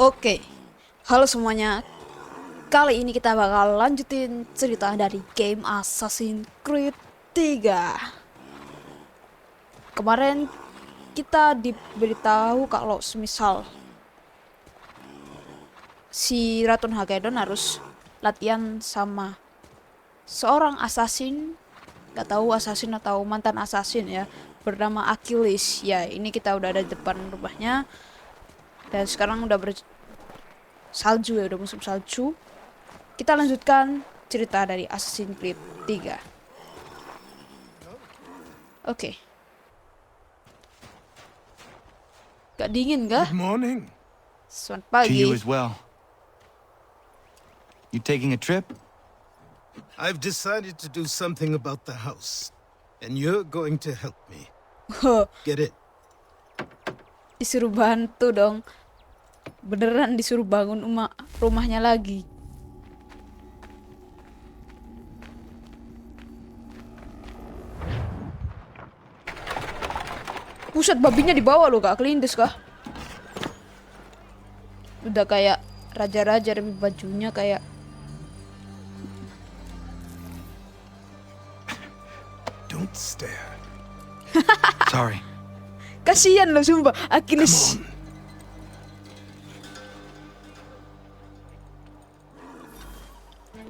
Oke, halo semuanya. Kali ini kita bakal lanjutin cerita dari game Assassin's Creed 3. Kemarin kita diberitahu kalau semisal si Ratun Hagedon harus latihan sama seorang assassin, gak tahu assassin atau mantan assassin ya, bernama Achilles. Ya, ini kita udah ada di depan rumahnya. Dan sekarang udah salju ya, udah musim salju. Kita lanjutkan cerita dari Assassin's Creed 3. Oke. Gak dingin kah? Good morning. Selamat To you pagi. as well. You taking a trip? I've decided to do something about the house, and you're going to help me. Get it? Disuruh bantu dong. Beneran disuruh bangun rumahnya lagi. Pusat babinya dibawa loh, gak kelindes kah? Udah kayak raja-raja, tapi bajunya kayak Don't stare. Sorry. kasihan loh sumpah Achilles. Come on.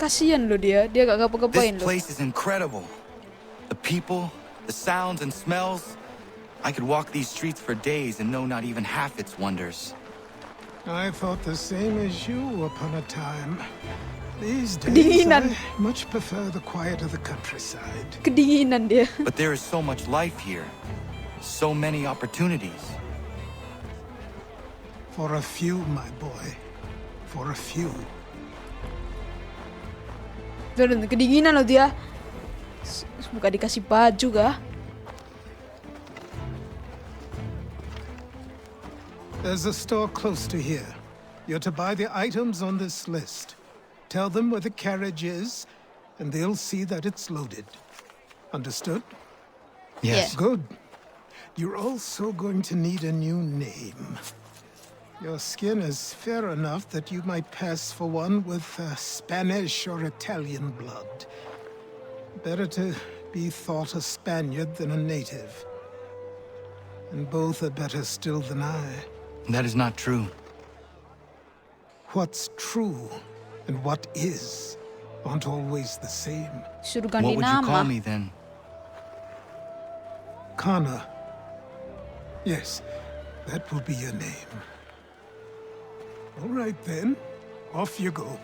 Kasihan loh dia gak This ngapa-ngapain loh. place is incredible. The people, the sounds and smells. I could walk these streets for days and know not even half its wonders. I thought the same as you upon a time. These days, Kedinginan. I much prefer the quiet of the countryside. Kedinginan dia. But there is so much life here. So many opportunities. For a few, my boy. For a few. Bener, kedinginan loh dia. Bukan dikasih baju kah? There's a store close to here. You're to buy the items on this list. Tell them where the carriage is, and they'll see that it's loaded. Understood? Yes. Good. You're also going to need a new name. Your skin is fair enough that you might pass for one with Spanish or Italian blood. Better to be thought a Spaniard than a native. And both are better still than I. That is not true. What's true and what is aren't always the same. Suruh What ganti would you call nama. me then? Kana. Yes, that will be your name. All right then, off you go.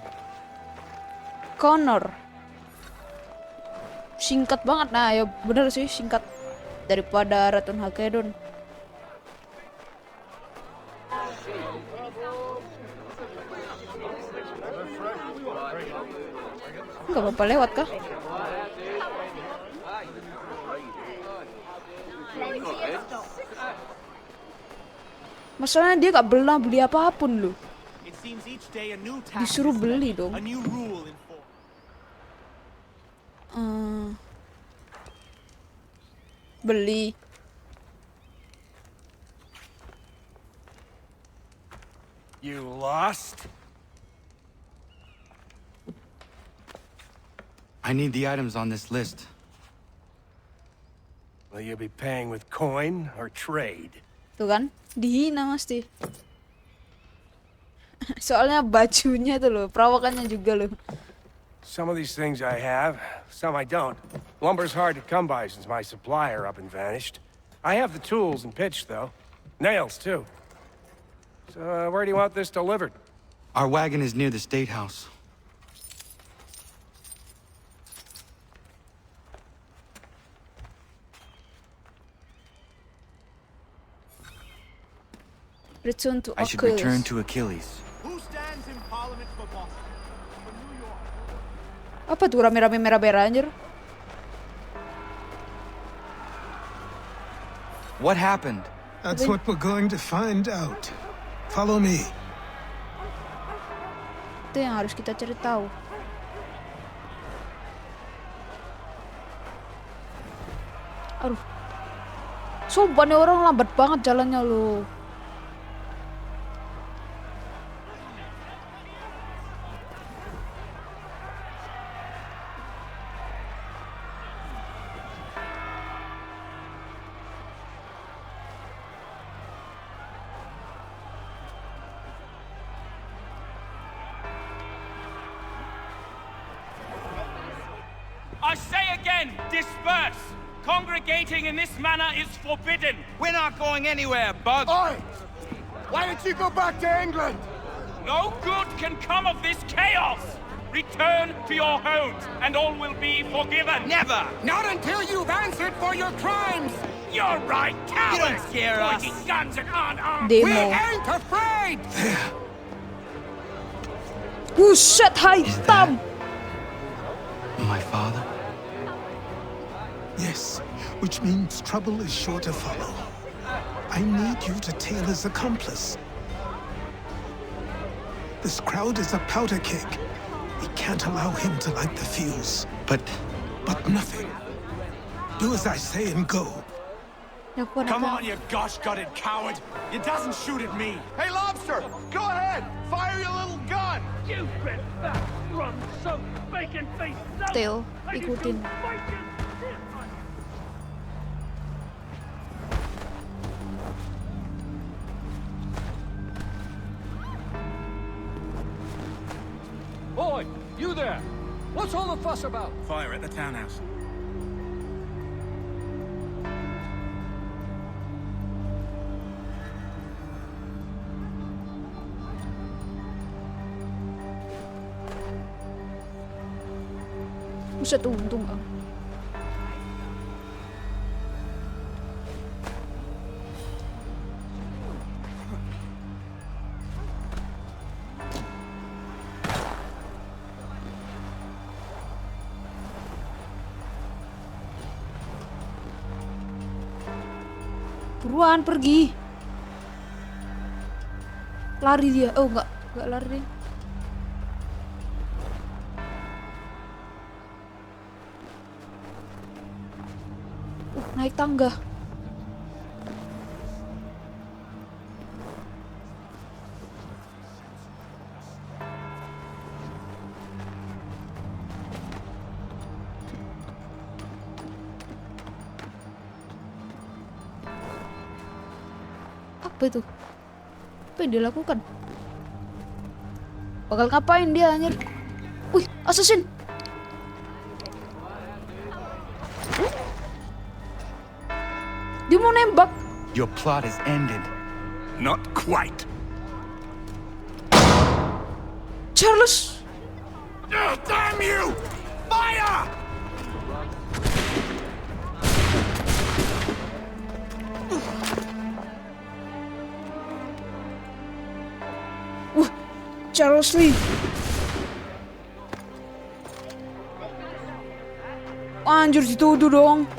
Connor. Singkat banget, nah ya bener sih singkat daripada Ratun Hagedon. Gak apa-apa lewat kah? Masalahnya dia gak pernah beli apapun loh. It seems each day a new tax Disuruh is beli levied, dong. a new rule in force. Beli. You lost? I need the items on this list. Will you be paying with coin or trade? Tuh kan, dihina mesti. Soalnya bajunya tuh loh, perawakannya juga loh. Some of these things I have, some I don't. Lumber's hard to come by since my supplier up and vanished. I have the tools and pitch, though. Nails, too. So, where do you want this delivered? Our wagon is near the State House. Return to I should Achilles. return to Achilles. Who stands in Parliament for Boston? For New York? Apa tuh rame-rame merah-merah anjir? What happened? That's what we're going to find out. Follow me. Itu yang harus kita cari tahu. Aduh. Sumpah nih orang lambat banget jalannya loh. Men, disperse! Congregating in this manner is forbidden. We're not going anywhere, Bug. Oi! Why don't you go back to England? No good can come of this chaos. Return to your homes, and all will be forgiven. Never! Not until you've answered for your crimes! You're right, cowards! You don't scare us. Pointing guns and aren't armed. We Demo. ain't afraid! Buset, hitam. My father? Yes, which means trouble is sure to follow. I need you to tail his accomplice. This crowd is a powder keg. We can't allow him to light the fuse. But But nothing. Do as I say and go. Come on, you gosh-gutted coward! You doesn't shoot at me! Hey, Lobster! Go ahead! Fire your little gun! You red fat, rum soaked, bacon faced Tail, ikutin. Boy, you there! What's all the fuss about? Fire at the townhouse. Buset, untung ah. Buruan pergi. Lari dia. Oh, enggak lari dia. Naik tangga. Apa itu? Apa yang dia lakukan? Bakal ngapain dia anjir? Wih, assassin! Dia mau nembak. your plot is ended. Not quite. Charles! Damn you! Fire! Charles Lee. Anjir, dituduh dong.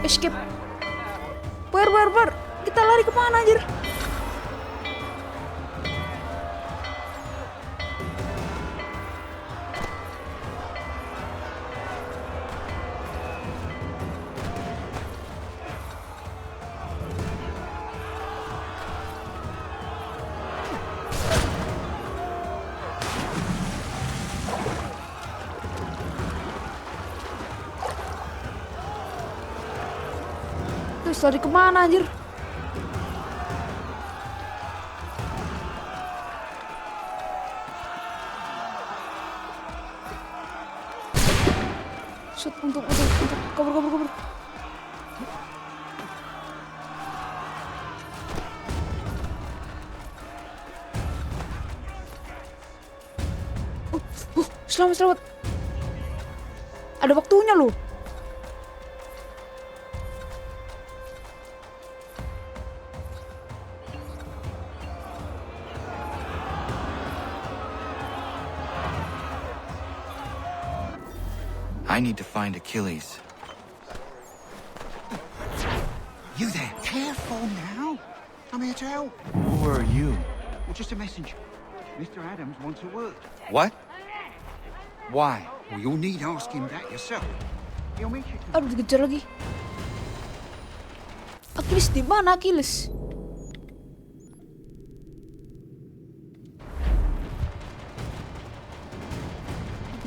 Escape. Bar. Kita lari kemana anjir? Terus lari kemana anjir? Shoot, untuk kabur. Selamat. Ada waktunya loh. I need to find Achilles. You there? Careful now. I'm here to help. Who are you? Well, just a messenger. Mr. Adams wants a word. What? Why? Well, you'll need to ask him that yourself. He'll meet you. Aduh, dikejar lagi. Achilles di mana Achilles?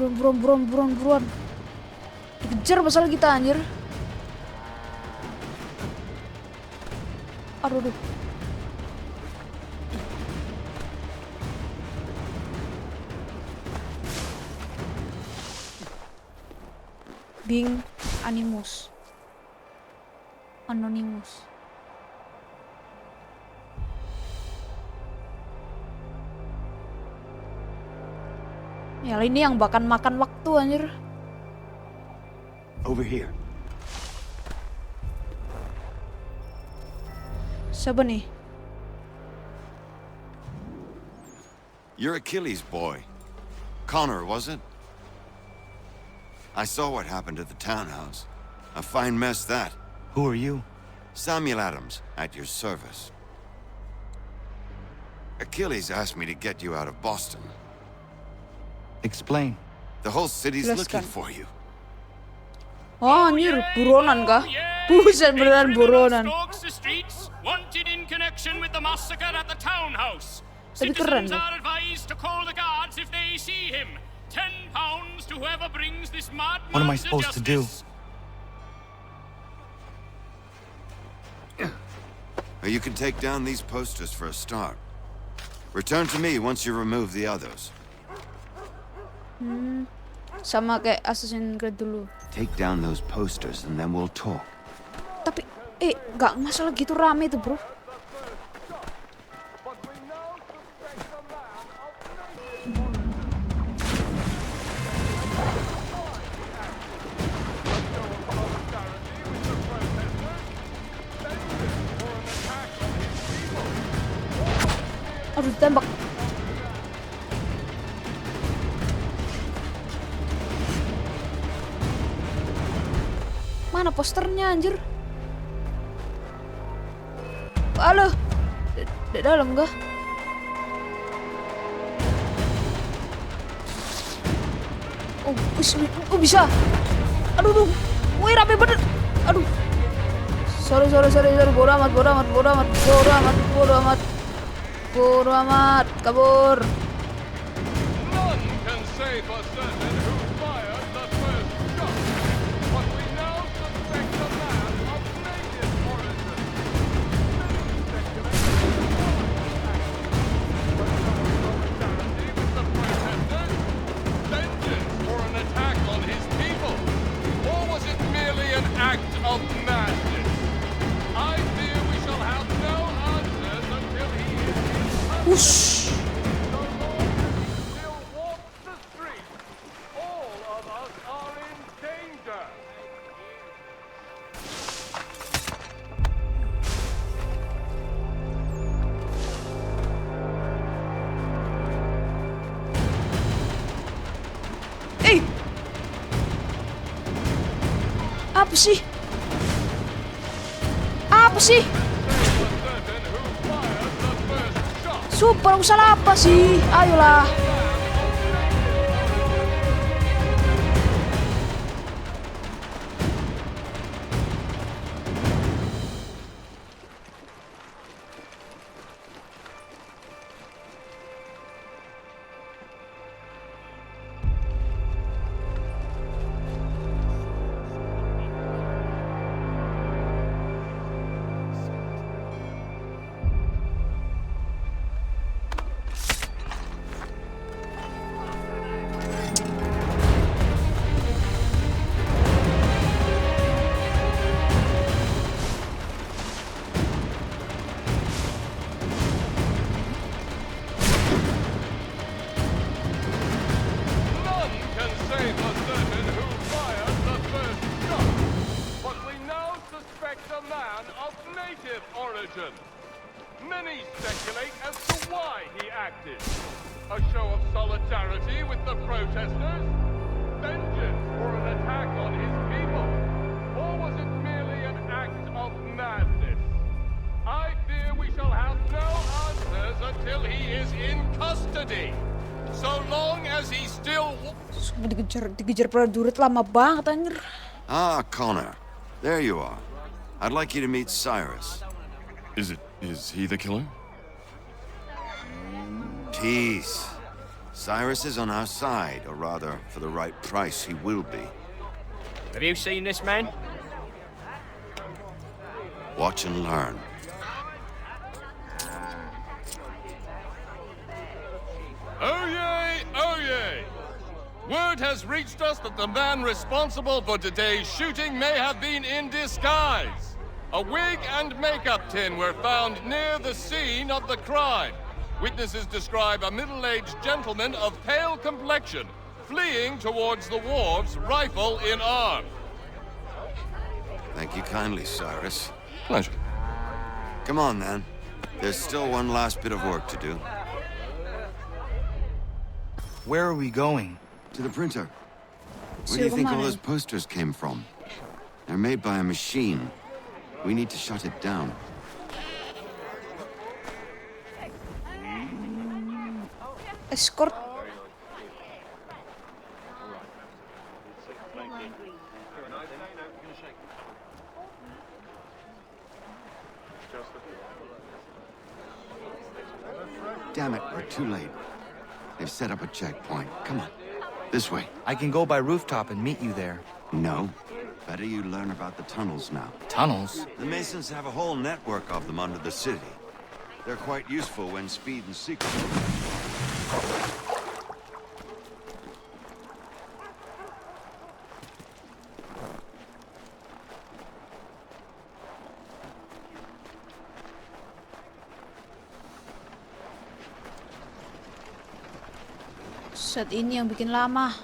Buruan. Dikejar masalah kita anjir. Aduh. being Anonymous. Ya ini yang makan waktu anjir. Over here. Siapa nih? You're Achilles' boy. Connor, was it? I saw what happened at the townhouse. A fine mess that. Who are you? Samuel Adams, at your service. Achilles asked me to get you out of Boston. Explain. The whole city's looking Jelaskan. for you. Oh, anjir, buronan kah? Buset, beneran buronan. Stalks the streets, wanted in connection with the massacre at the townhouse. Tapi keren Citizens loh. are advised to call the guards if they see him. £10 to whoever brings this madman What am I supposed to do? justice. You can take down these posters for a start. Return to me once you remove the others. Sama kayak Assassin's Creed dulu. Take down those posters and then we'll talk. Tapi, nggak masalah gitu rame tuh bro. Aduh, ditembak. Mana posternya anjir? Halo. Di dalam kah? Oh, bisa. Aduh. Wih, rame bener. Aduh. Sorry. Bodo amat. Kabur. None can say for certain who fired the first shot, but we now suspect a man of native origin. Many speculate solidarity with the protesters, vengeance for an attack on his people, or was it merely an act of madness? I fear we shall have no answers until he is in Ush. still walks the streets. All of us are in danger. Apa sih? Apa sih? Certain who fired the first shot. Super, aku salah apa sih? Ayolah. None can say for certain who fired the first shot, but we now suspect a man of native origin. Many speculate as to why he acted. A show of solidarity with the protesters? Vengeance for an attack on his people? Or was it merely an act of madness? I fear we shall have no answers until he is in custody. So long as he still... Sumpah dikejar prajurit lama banget anjir. Ah, Connor. There you are. I'd like you to meet Cyrus. Is he the killer? Peace. Cyrus is on our side, or rather, for the right price, he will be. Have you seen this man? Watch and learn. Oyez! Oyez! Word has reached us that the man responsible for today's shooting may have been in disguise. A wig and makeup tin were found near the scene of the crime. Witnesses describe a middle-aged gentleman of pale complexion fleeing towards the wharves, rifle in arm. Thank you kindly, Cyrus. Pleasure. Come on, then. There's still one last bit of work to do. Where are we going? To the printer. Where do you think all those posters came from? They're made by a machine. We need to shut it down. Escort. Damn it, we're too late. They've set up a checkpoint. Come on. This way. I can go by rooftop and meet you there. No. Better you learn about the tunnels now. Tunnels? The Masons have a whole network of them under the city. They're quite useful when speed and secret. Set ini yang bikin lama.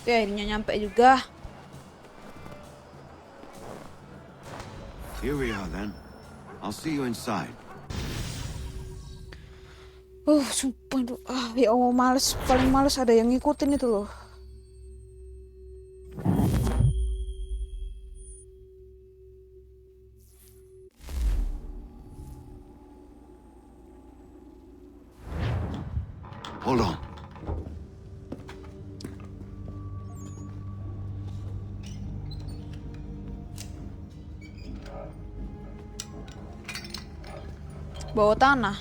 Ya, akhirnya nyampe juga. Here we are then. I'll see you inside. Sumpah itu. Ya Allah, males. Paling males ada yang ngikutin itu loh. Hold on. Bawa tanah.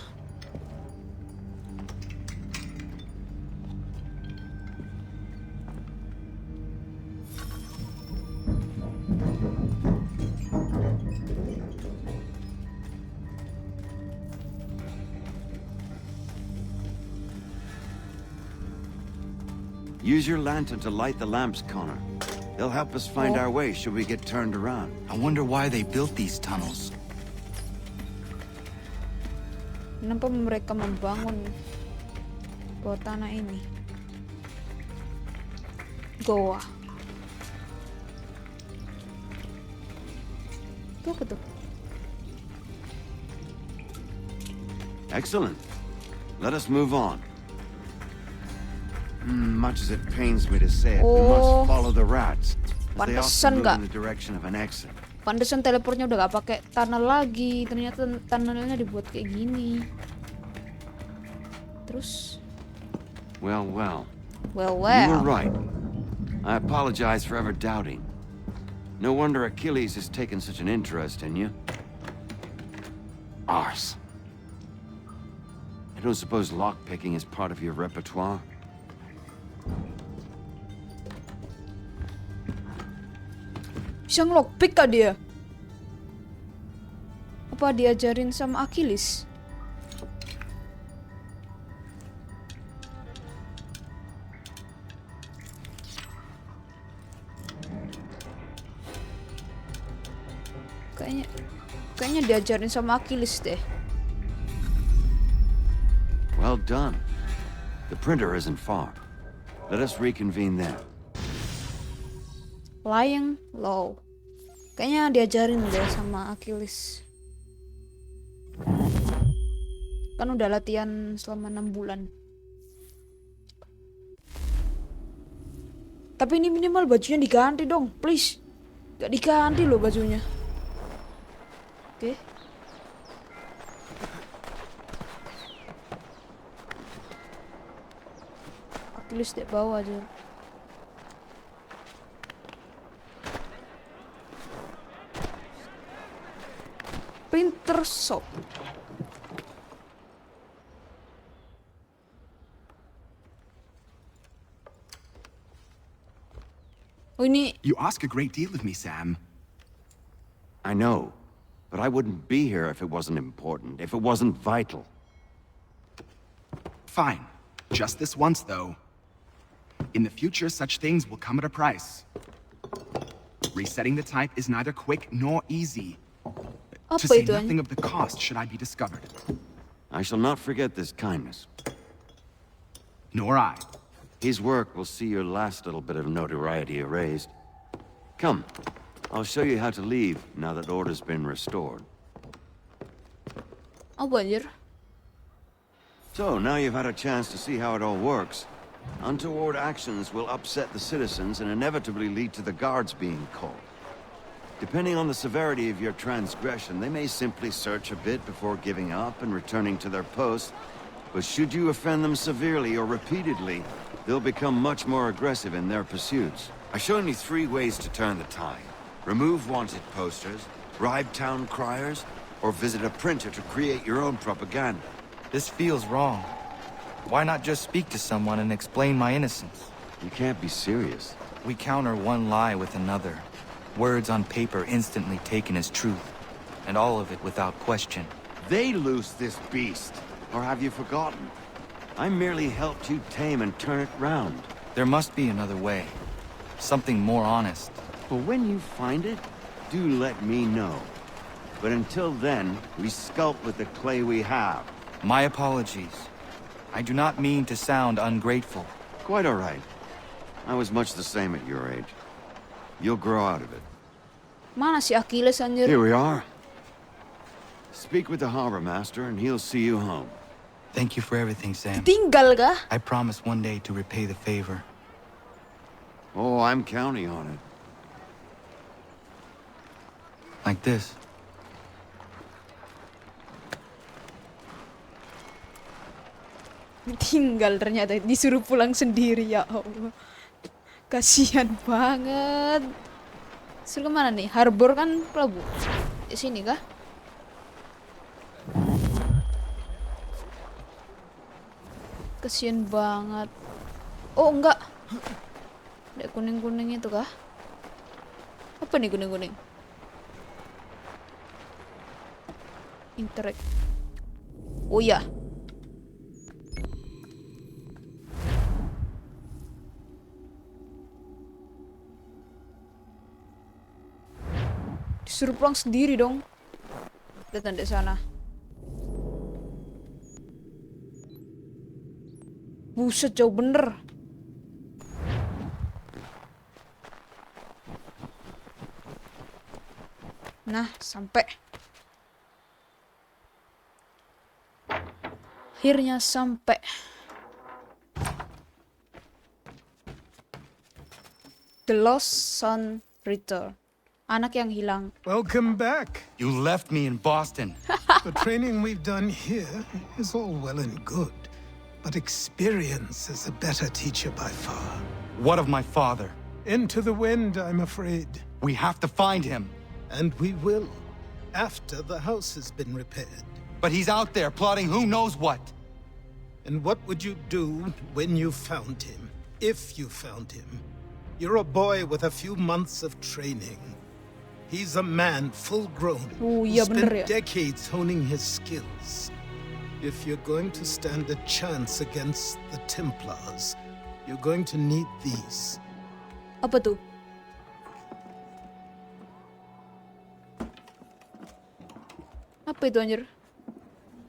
Use your lantern to light the lamps, Connor. They'll help us find our way should we get turned around. I wonder why they built these tunnels. Kenapa mereka membangun bawah tanah ini? Goa. Itu apa tuh? Excellent. Let us move on. Much as it pains me to say it, we must follow the rats. As they often move in the direction of an exit. Pantesan teleportnya udah gak pakai tunnel lagi. Ternyata tunnelnya dibuat kayak gini. Terus? Well. Well. You were right. I apologize for ever doubting. No wonder Achilles has taken such an interest in you. Arse. I don't suppose lockpicking is part of your repertoire? Bisa ngelockpick kah dia? Apa diajarin sama Achilles? Kayaknya diajarin sama Achilles deh. Well done. The printer isn't far. Let us reconvene there. Lying low. Kayaknya diajarin deh sama Achilles. Kan udah latihan selama 6 bulan. Tapi ini minimal bajunya diganti dong, please. Gak diganti loh bajunya. Oke. Achilles di bawah aja. Printer shop. Oh ini. You ask a great deal of me, Sam. I know, but I wouldn't be here if it wasn't important, if it wasn't vital. Fine. Just this once, though. In the future, such things will come at a price. Resetting the type is neither quick nor easy. To say nothing of the cost should I be discovered. I shall not forget this kindness. Nor I. His work will see your last little bit of notoriety erased. Come, I'll show you how to leave now that order's been restored. Apa anjir? So, now you've had a chance to see how it all works. Untoward actions will upset the citizens and inevitably lead to the guards being called. Depending on the severity of your transgression, they may simply search a bit before giving up and returning to their posts. But should you offend them severely or repeatedly, they'll become much more aggressive in their pursuits. I've shown you 3 ways to turn the tide. Remove wanted posters, bribe town criers, or visit a printer to create your own propaganda. This feels wrong. Why not just speak to someone and explain my innocence? You can't be serious. We counter one lie with another. Words on paper instantly taken as truth. And all of it without question. They loose this beast. Or have you forgotten? I merely helped you tame and turn it round. There must be another way. Something more honest. But when you find it, do let me know. But until then, we sculpt with the clay we have. My apologies. I do not mean to sound ungrateful. Quite all right. I was much the same at your age. You'll grow out of it. Mana si Achilles anjir? Here we are. Speak with the harbor master and he'll see you home. Thank you for everything, Sam. Tinggal kah? I promise one day to repay the favor. Oh, I'm counting on it. Like this. Tinggal ternyata disuruh pulang sendiri, ya Allah. Kasihan banget. Suruh kemana nih? Harbor kan pelabuhan. Di sini kah? Kasihan banget. Oh enggak. Ada kuning-kuning itu kah? Apa nih kuning-kuning? Interact. Oh ya. Disuruh pulang sendiri dong. Lihat di sana. Buset, jauh bener. Nah, sampai. Akhirnya sampai. The Lost Son Return. Anak yang hilang. Welcome back. You left me in Boston. The training we've done here is all well and good, but experience is a better teacher by far. What of my father? Into the wind, I'm afraid. We have to find him. And we will, after the house has been repaired. But he's out there plotting who knows what. And what would you do when you found him? If you found him? You're a boy with a few months of training. He's a man, full grown, who spent decades honing his skills. If you're going to stand a chance against the Templars, you're going to need these. Apa tuh? Apa itu anjir?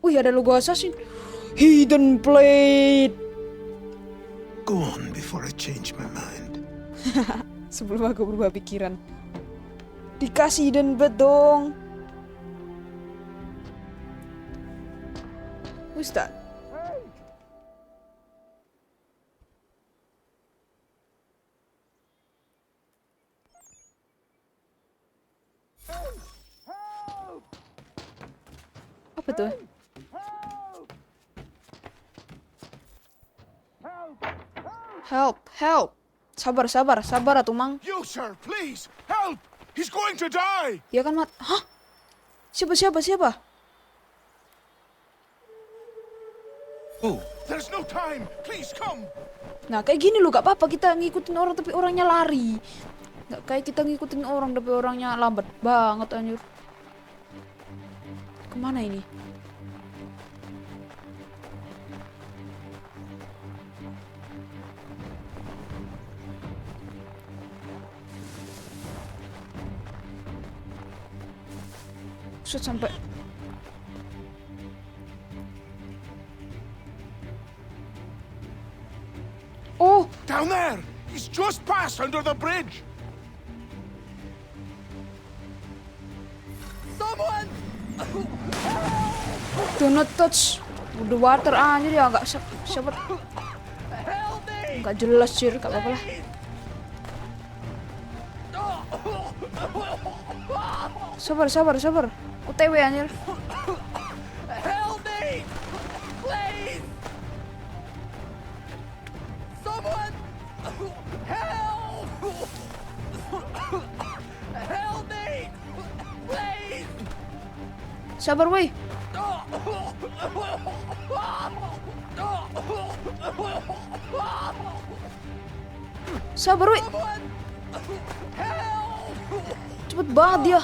Wih, ada logo assassin. Hidden Blade. Go on before I change my mind. Sebelum aku berubah pikiran. Dikasih hidden blade dong. Who's that? Help, help. Sabar, sabar, sabar atuh, Mang. You, sir, please, help! He's going to die! Ya kan, Mat? Hah? Siapa? Oh. There's no time. Please come. Nah, kayak gini loh, gak apa-apa kita ngikutin orang tapi orangnya lari. Gak kayak kita ngikutin orang tapi orangnya lambat banget anjir. Kemana ini? Set sampai oh, down there! He's just passed under the bridge! Someone! do not touch the water anjir ya, gak siapa. Gak jelas sih, gak apa-apa lah. Sabar. OTW anjir. Help me! Please! Someone! Help! Help me! Please! Sabar woi. Sabar woi. Cepet banget dia.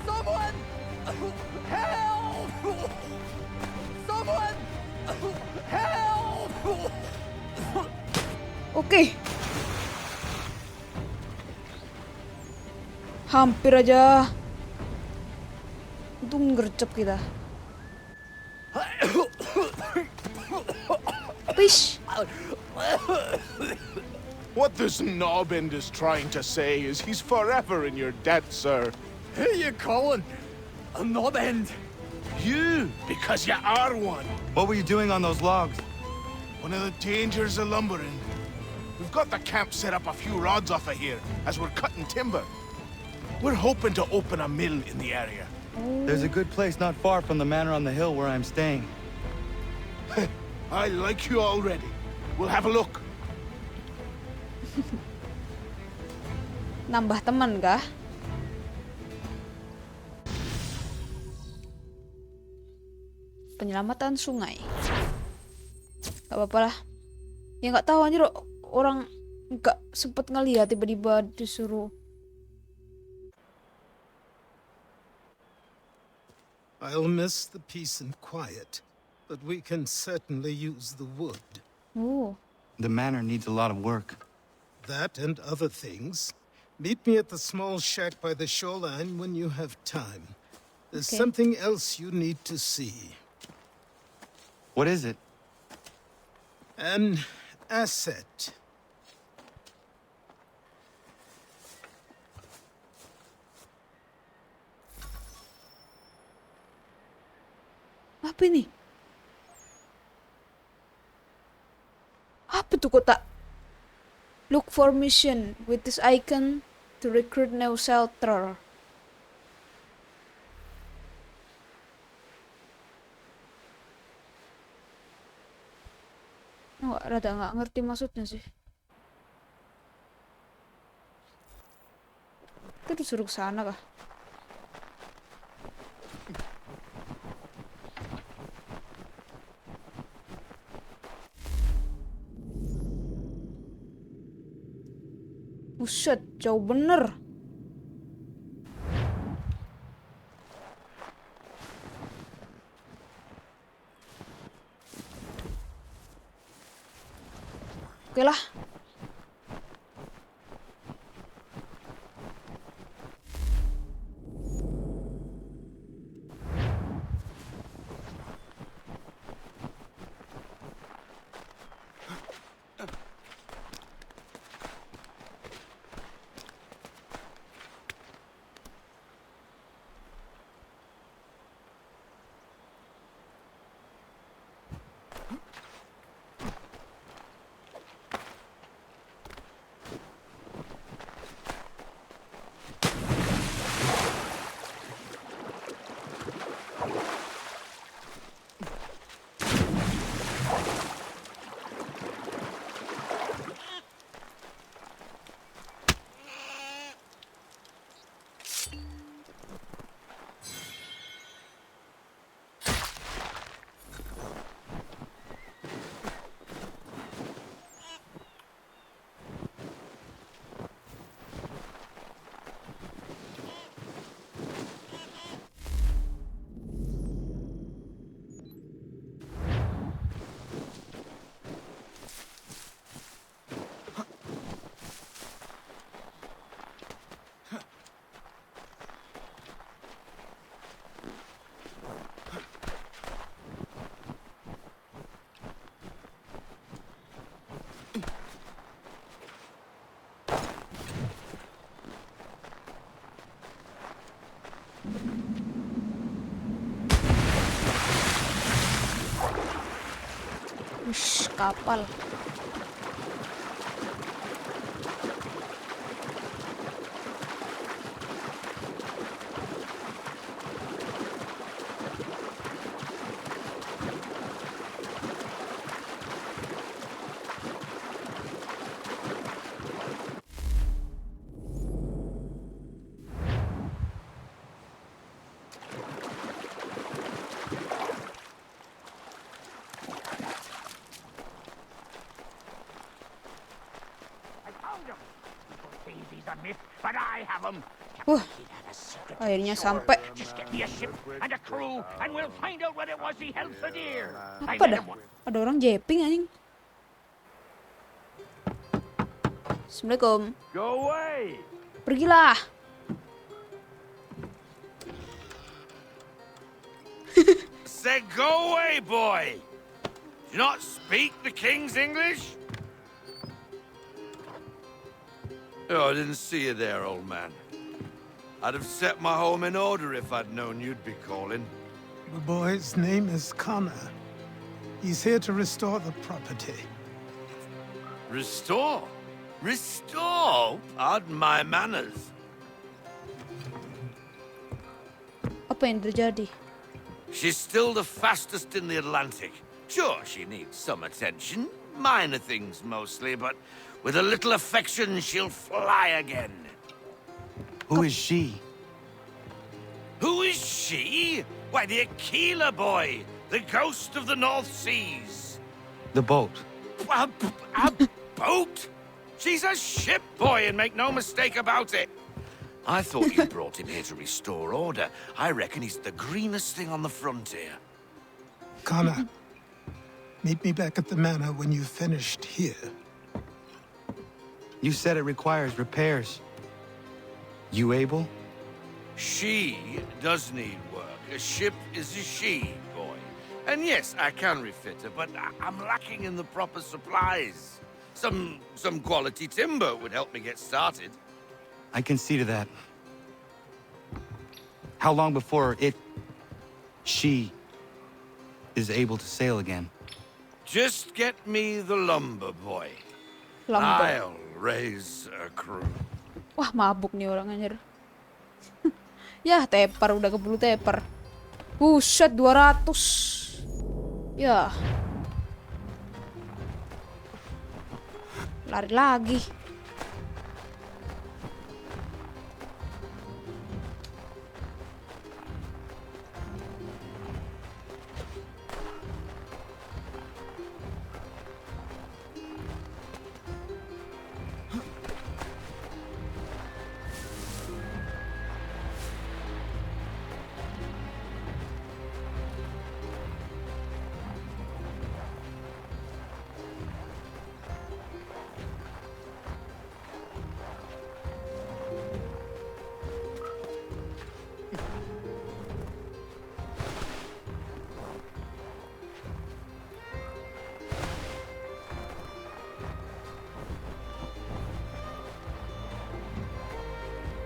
Someone! Help! Someone! Help! Oke. Hampir aja. Untung gercep kita. Pish. What this knobend is trying to say is he's forever in your debt, sir. Who you calling? A knobend? You, because you are one. What were you doing on those logs? One of the dangers of lumbering. We've got the camp set up a few rods off of here as we're cutting timber. We're hoping to open a mill in the area. There's a good place not far from the manor on the hill where I'm staying. I like you already. We'll have a look. Nambah teman kah? Penyelamatan sungai. Gak apa-apa lah. Ya nggak tahu anjir, orang nggak sempet ngeliat tiba-tiba disuruh. I'll miss the peace and quiet, but we can certainly use the wood. Oh. The manor needs a lot of work. That and other things. Meet me at the small shack by the shoreline when you have time. There's Okay. something else you need to see. What is it? An asset. Apa ini? Apa tuh kotak? Look for mission with this icon to recruit new shelter. Oh, rada nggak ngerti maksudnya sih. Kita disuruh ke sana kah? Buset, jauh bener. Oke lah. Ush, kapal. Akhirnya sampai. Apa dah? Ada orang jeping anjing. Assalamualaikum. Go away! Pergilah. Said go away, boy! Do you not speak the King's English? Oh, I didn't see you there, old man. I'd have set my home in order if I'd known you'd be calling. The boy's name is Connor. He's here to restore the property. Restore? Restore? Pardon my manners. Apa yang terjadi? She's still the fastest in the Atlantic. Sure, she needs some attention. Minor things mostly, but with a little affection, she'll fly again. Who is she? Who is she? Why, the Aquila boy, the ghost of the North Seas. The boat. A boat? She's a ship boy, and make no mistake about it. I thought you brought him here to restore order. I reckon he's the greenest thing on the frontier. Connor, meet me back at the manor when you've finished here. You said it requires repairs. You able? She does need work. A ship is a she, boy. And yes, I can refit her, but I'm lacking in the proper supplies. Some quality timber would help me get started. I can see to that. How long before she is able to sail again? Just get me the lumber, boy. Lumber. I'll raise a crew. Wah, mabuk nih orang anjir. Yah, tepar udah keburu tepar. Buset, 200. Ya. Lari lagi.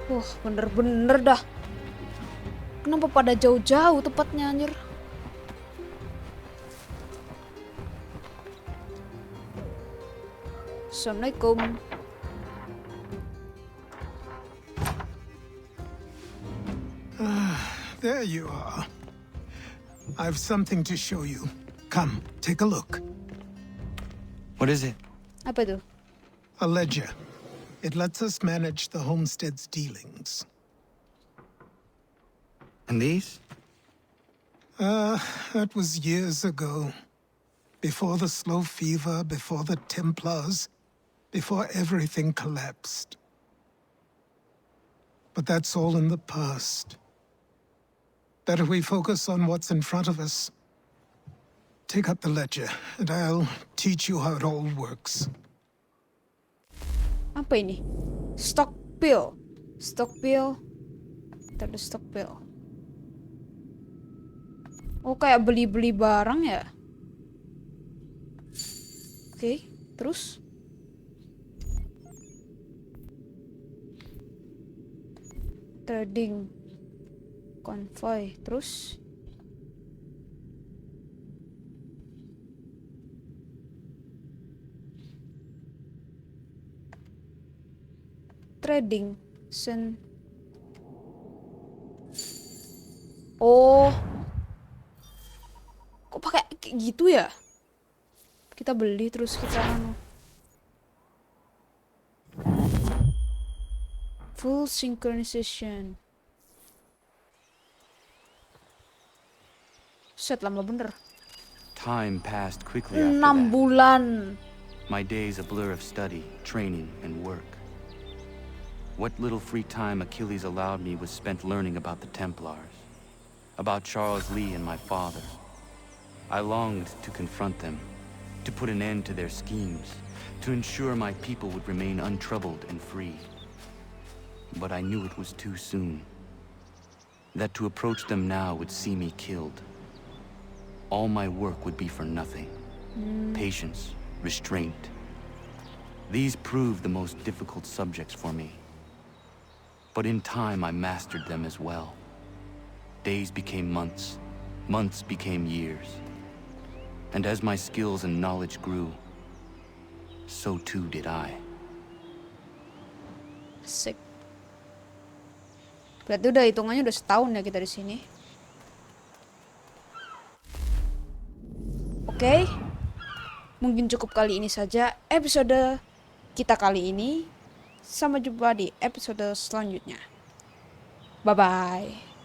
Wah, bener-bener dah. Kenapa pada jauh-jauh tempatnya anjir? Assalamualaikum. There you are. I've something to show you. Come, take a look. What is it? Apa itu? A ledger. It lets us manage the homestead's dealings. And these? That was years ago. Before the slow fever, before the Templars, before everything collapsed. But that's all in the past. Better we focus on what's in front of us. Take up the ledger, and I'll teach you how it all works. Apa ini? Stockpile. Stockpile. Kita ada stockpile. Oh, kayak beli-beli barang ya? Oke, terus? Trading. Convoy. Terus? trading. Oh. Kok pakai kayak gitu ya? Kita beli terus kita full synchronization. Set lama bener. Time passed quickly after 6 that. bulan. My days a blur of study, training, and work. What little free time Achilles allowed me was spent learning about the Templars, about Charles Lee and my father. I longed to confront them, to put an end to their schemes, to ensure my people would remain untroubled and free. But I knew it was too soon, that to approach them now would see me killed. All my work would be for nothing. Patience, restraint. These proved the most difficult subjects for me. But in time I mastered them as well. Days became months, months became years. And as my skills and knowledge grew, so too did I. Asik. Berarti udah hitungannya udah setahun ya kita di sini. Oke. Mungkin cukup kali ini saja episode kita kali ini. Sampai jumpa di episode selanjutnya. Bye bye.